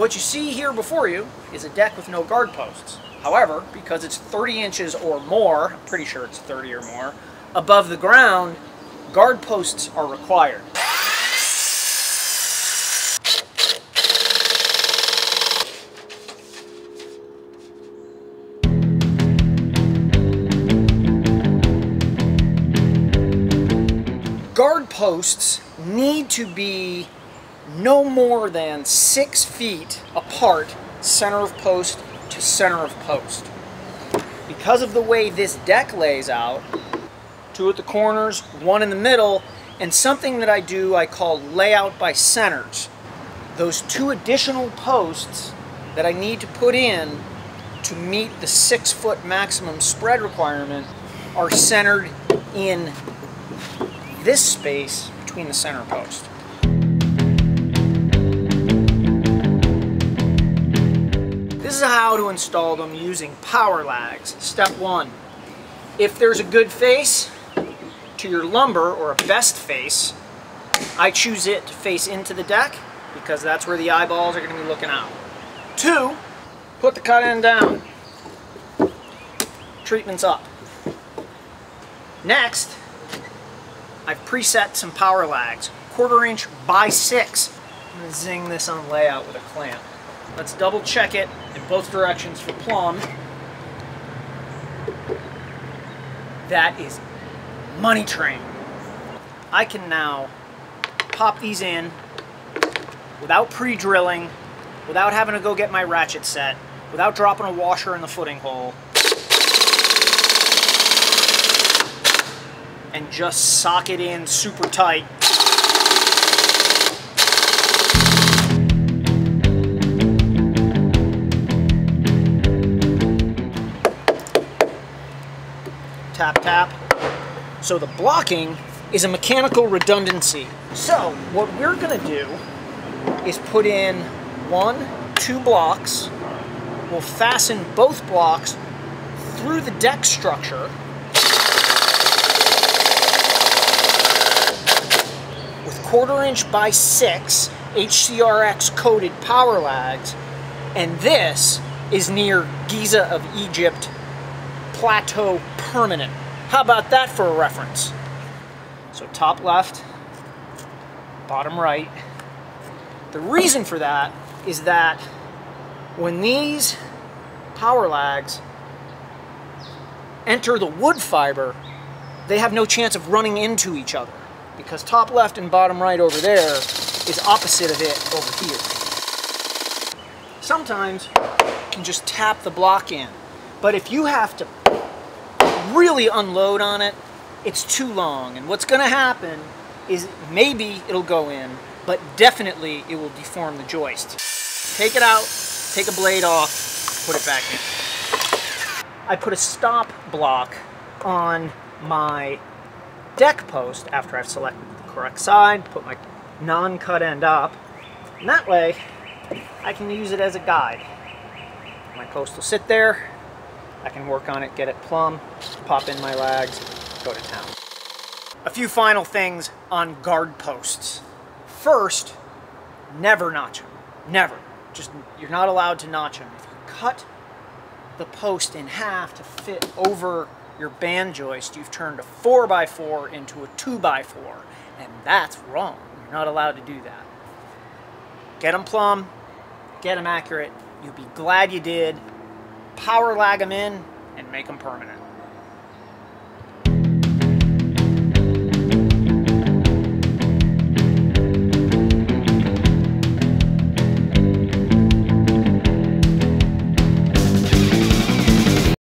What you see here before you is a deck with no guard posts. However, because it's 30 inches or more, I'm pretty sure it's 30 or more, above the ground, guard posts are required. Guard posts need to be no more than 6 feet apart, center of post to center of post. Because of the way this deck lays out, 2 at the corners, 1 in the middle, and something that I call layout by centers. Those 2 additional posts that I need to put in to meet the 6-foot maximum spread requirement are centered in this space between the center post. This is how to install them using power lags. Step 1. If there's a good face to your lumber, or a best face, I choose it to face into the deck because that's where the eyeballs are going to be looking out. 2. Put the cut end down. Treatment's up. Next, I've preset some power lags, 1/4 inch by 6. I'm going to zing this on layout with a clamp. Let's double check it in both directions for plumb. That is money train. I can now pop these in without pre-drilling, without having to go get my ratchet set, without dropping a washer in the footing hole, and just sock it in super tight. Tap, tap. So the blocking is a mechanical redundancy. So what we're going to do is put in 1, 2 blocks. We'll fasten both blocks through the deck structure with 1/4 inch by 6 HCRX coated power lags, and this is near Giza of Egypt Plateau Permanent. How about that for a reference? So top left, bottom right. The reason for that is that when these power lags enter the wood fiber, they have no chance of running into each other, because top left and bottom right over there is opposite of it over here. Sometimes you can just tap the block in, but if you have to really unload on it, it's too long, and what's going to happen is maybe it'll go in, but definitely it will deform the joist. Take it out, take a blade off, put it back in. I put a stop block on my deck post after I've selected the correct side, put my non-cut end up, and that way I can use it as a guide. My post will sit there, I can work on it, get it plumb, pop in my lags, go to town. A few final things on guard posts. First, never notch them. Never. Just, you're not allowed to notch them. If you cut the post in half to fit over your band joist, you've turned a 4x4 into a 2x4, and that's wrong. You're not allowed to do that. Get them plumb, get them accurate. You'll be glad you did. Power lag them in and make them permanent.